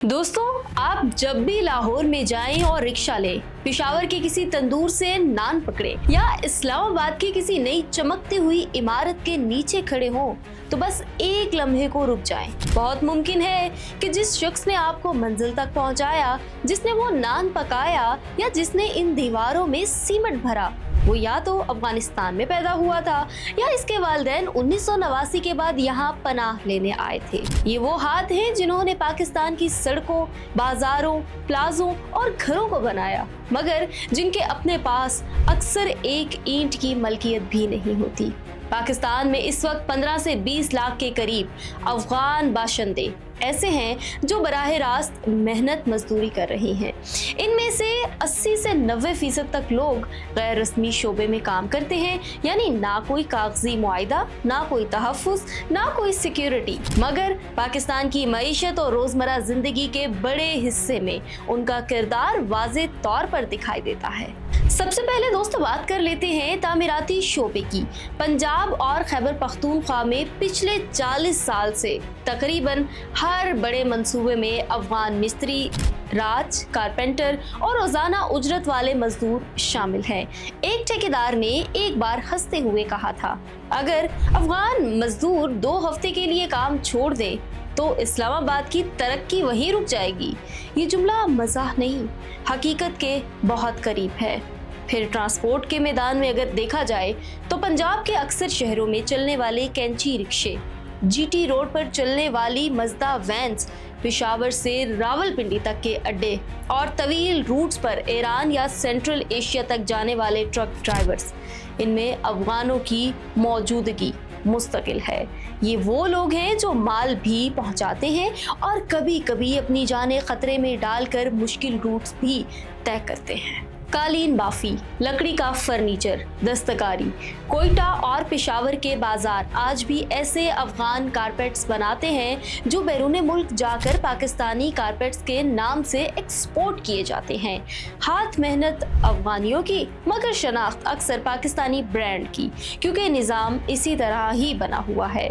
दोस्तों, आप जब भी लाहौर में जाएं और रिक्शा लें, पेशावर के किसी तंदूर से नान पकड़े या इस्लामाबाद की किसी नई चमकती हुई इमारत के नीचे खड़े हों, तो बस एक लम्हे को रुक जाएं। बहुत मुमकिन है कि जिस शख्स ने आपको मंजिल तक पहुंचाया, जिसने वो नान पकाया या जिसने इन दीवारों में सीमेंट भरा, वो या तो अफगानिस्तान में पैदा हुआ था या इसके वालिदैन 1989 के बाद यहाँ पनाह लेने आए थे। ये वो हाथ हैं जिन्होंने पाकिस्तान की सड़कों, बाजारों, प्लाजों और घरों को बनाया, मगर जिनके अपने पास अक्सर एक ईंट की मलकियत भी नहीं होती। पाकिस्तान में इस वक्त 15 से 20 लाख के करीब अफगान बाशिंदे ऐसे हैं जो बराह रास्त मेहनत मजदूरी कर रही हैं। इनमें से 80 से 90% तक लोग गैर रस्मी शोबे में काम करते हैं, यानी ना कोई कागजी मुआहिदा, ना कोई तहफ़्फ़ुज़, ना कोई सिक्योरिटी, मगर पाकिस्तान की मईशत और रोज़मर्रा ज़िंदगी के बड़े हिस्से में उनका किरदार वाज़े तौर पर दिखाई देता है। सबसे पहले दोस्तों बात कर लेते हैं तामीराती शोबे की। पंजाब और खैबर पख्तूनख्वा में पिछले 40 साल से तकरीबन हर बड़े मंसूबे में अफगान मिस्त्री, राज, कारपेंटर और रोजाना उजरत वाले मजदूर शामिल हैं। एक ठेकेदार ने एक बार हंसते हुए कहा था, अगर अफगान मजदूर 2 हफ्ते के लिए काम छोड़ दें तो इस्लामाबाद की तरक्की वहीं रुक जाएगी। ये जुमला मजाक नहीं, हकीकत के बहुत करीब है। फिर ट्रांसपोर्ट के मैदान में अगर देखा जाए तो पंजाब के अक्सर शहरों में चलने वाले कैंची रिक्शे, जीटी रोड पर चलने वाली मजदा वैन्स, पेशावर से रावलपिंडी तक के अड्डे और तवील रूट्स पर ईरान या सेंट्रल एशिया तक जाने वाले ट्रक ड्राइवर्स, इनमें अफगानों की मौजूदगी मुस्तकिल है। ये वो लोग हैं जो माल भी पहुंचाते हैं और कभी कभी अपनी जानें खतरे में डालकर मुश्किल रूट्स भी तय करते हैं। कालीन बाफी, लकड़ी का फर्नीचर, दस्तकारी, कोयटा और पेशावर के बाजार आज भी ऐसे अफगान कारपेट्स बनाते हैं जो बैरूने मुल्क जाकर पाकिस्तानी कारपेट्स के नाम से एक्सपोर्ट किए जाते हैं। हाथ मेहनत अफगानियों की, मगर शनाख्त अक्सर पाकिस्तानी ब्रांड की, क्योंकि निज़ाम इसी तरह ही बना हुआ है।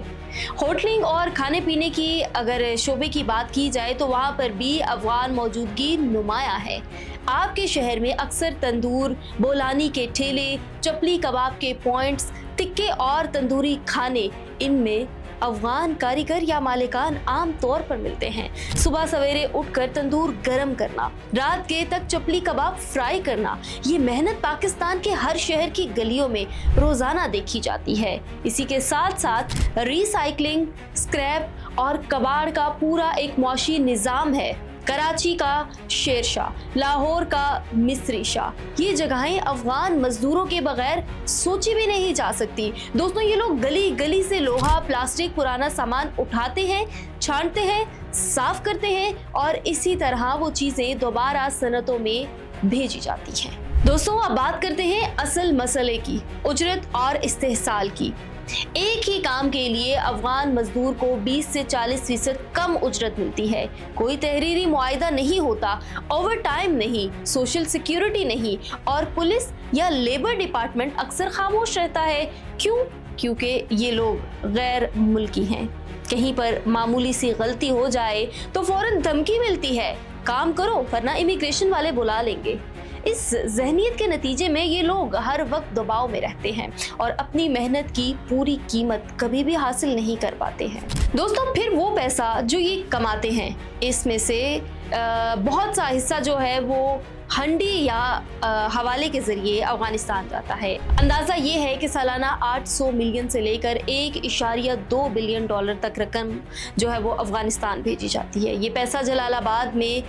होटलिंग और खाने पीने की अगर शोबे की बात की जाए तो वहाँ पर भी अफगान मौजूदगी नुमायां है। आपके शहर में अक्सर तंदूर, बोलानी के ठेले, चपली कबाब के पॉइंट्स, तिक्के और तंदूरी खाने, इनमें अफगान कारीगर या मालिकान आम तौर पर मिलते हैं। सुबह सवेरे उठकर तंदूर गरम करना, रात के तक चपली कबाब फ्राई करना, ये मेहनत पाकिस्तान के हर शहर की गलियों में रोजाना देखी जाती है। इसी के साथ साथ रिसाइकलिंग, स्क्रैप और कबाड़ का पूरा एक मौशी निज़ाम है। कराची का शेर शाह, लाहौर का मिस्री शाह, ये जगहें अफगान मजदूरों के बगैर सोची भी नहीं जा सकती। दोस्तों, ये लोग गली गली से लोहा, प्लास्टिक, पुराना सामान उठाते हैं, छांटते हैं, साफ करते हैं और इसी तरह वो चीजें दोबारा सनतों में भेजी जाती हैं। दोस्तों, अब बात करते हैं असल मसले की, उजरत और इस्तेहसाल की। एक ही काम के लिए अफगान मजदूर को 20 से 40% कम उजरत मिलती है। कोई तहरीरी मुआहिदा नहीं होता, ओवर टाइम नहीं, सोशल सिक्योरिटी नहीं और पुलिस या लेबर डिपार्टमेंट अक्सर खामोश रहता है। क्यों? क्योंकि ये लोग गैर मुल्की हैं। कहीं पर मामूली सी गलती हो जाए तो फौरन धमकी मिलती है, काम करो वरना इमिग्रेशन वाले बुला लेंगे। इस जहनियत के नतीजे में ये लोग हर वक्त दबाव में रहते हैं और अपनी मेहनत की पूरी कीमत कभी भी हासिल नहीं कर पाते हैं। दोस्तों, फिर वो पैसा जो ये कमाते हैं, इसमें से बहुत सा हिस्सा जो है वो हंडी या हवाले के जरिए अफगानिस्तान जाता है। अंदाज़ा ये है कि सालाना 800 मिलियन से लेकर 1.2 बिलियन डॉलर तक रकम जो है वो अफगानिस्तान भेजी जाती है। ये पैसा जलालाबाद में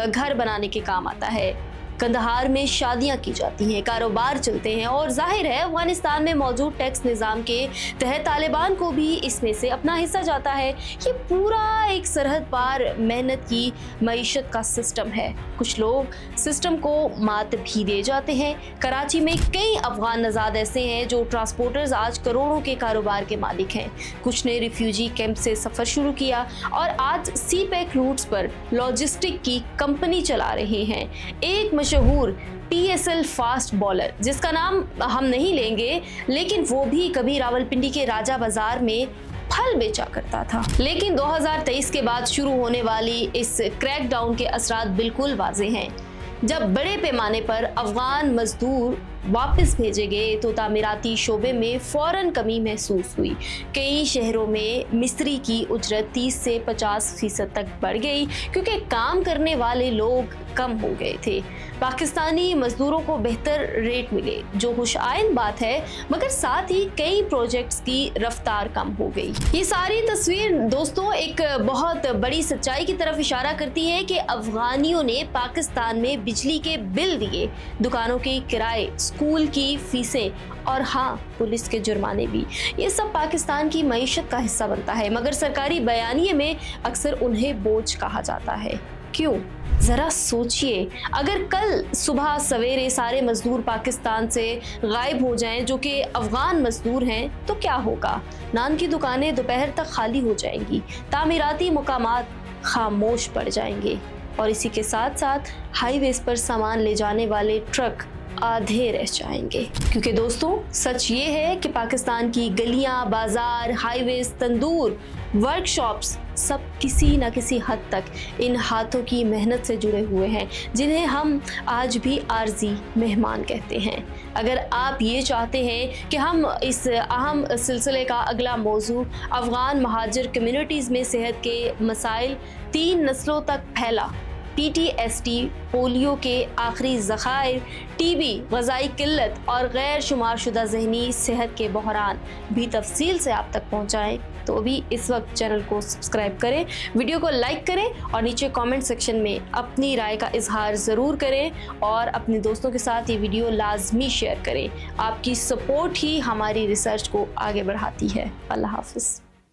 घर बनाने के काम आता है, कंदहार में शादियां की जाती हैं, कारोबार चलते हैं और जाहिर है अफगानिस्तान में मौजूद टैक्स निज़ाम के तहत तालिबान को भी इसमें से अपना हिस्सा जाता है। ये पूरा एक सरहद पार मेहनत की मईशत का सिस्टम है। कुछ लोग सिस्टम को मात भी दे जाते हैं। कराची में कई अफगान नज़ाद ऐसे हैं जो ट्रांसपोर्टर्स आज करोड़ों के कारोबार के मालिक हैं। कुछ ने रिफ्यूजी कैंप से सफ़र शुरू किया और आज सी पैक रूट्स पर लॉजिस्टिक की कंपनी चला रहे हैं। एक मशहूर PSL फास्ट बॉलर, जिसका नाम हम नहीं लेंगे, लेकिन वो भी कभी रावलपिंडी के राजा बाजार में फल बेचा करता था। लेकिन 2023 के बाद शुरू होने वाली इस क्रैकडाउन के असरात बिल्कुल वाज़ेह हैं। जब बड़े पैमाने पर अफगान मजदूर वापस भेजे गए तो तामीराती शोबे में फौरन कमी महसूस हुई। कई शहरों में मिस्त्री की उजरत 30 से 50% तक बढ़ गई क्योंकि काम करने वाले लोग कम हो गए थे। पाकिस्तानी मजदूरों को बेहतर रेट मिले, जो खुशआइन बात है, मगर साथ ही कई प्रोजेक्ट्स की रफ्तार कम हो गई। ये सारी तस्वीर दोस्तों एक बहुत बड़ी सच्चाई की तरफ इशारा करती है कि अफगानियों ने पाकिस्तान में बिजली के बिल दिए, दुकानों के किराए, स्कूल की फीसें और हाँ, पुलिस के जुर्माने भी। ये सब पाकिस्तान की मईशत का हिस्सा बनता है, मगर सरकारी बयानिए में अक्सर उन्हें बोझ कहा जाता है। क्यों? जरा सोचिए, अगर कल सुबह सवेरे सारे मजदूर पाकिस्तान से गायब हो जाएं जो कि अफगान मजदूर हैं, तो क्या होगा? नान की दुकानें दोपहर तक खाली हो जाएंगी, तामीराती मुकामात खामोश पड़ जाएंगे और इसी के साथ साथ हाईवेज पर सामान ले जाने वाले ट्रक आधे रह जाएंगे। क्योंकि दोस्तों सच ये है कि पाकिस्तान की गलियां, बाजार, हाईवेज, तंदूर, वर्कशॉप्स सब किसी न किसी हद तक इन हाथों की मेहनत से जुड़े हुए हैं, जिन्हें हम आज भी आर्जी मेहमान कहते हैं। अगर आप ये चाहते हैं कि हम इस अहम सिलसिले का अगला मौजू अफगान महाजिर कम्युनिटीज़ में सेहत के मसाइल 3 नस्लों तक फैला, PTSD, पोलियो के आखिरी ज़खायर, TB, ग़िज़ाई किल्लत और गैर शुमारशुदा ज़हनी सेहत के बहरान भी तफसील से आप तक पहुँचाएँ, तो अभी इस वक्त चैनल को सब्सक्राइब करें, वीडियो को लाइक करें और नीचे कमेंट सेक्शन में अपनी राय का इजहार ज़रूर करें और अपने दोस्तों के साथ ये वीडियो लाजमी शेयर करें। आपकी सपोर्ट ही हमारी रिसर्च को आगे बढ़ाती है। अल्लाह हाफ़िज़।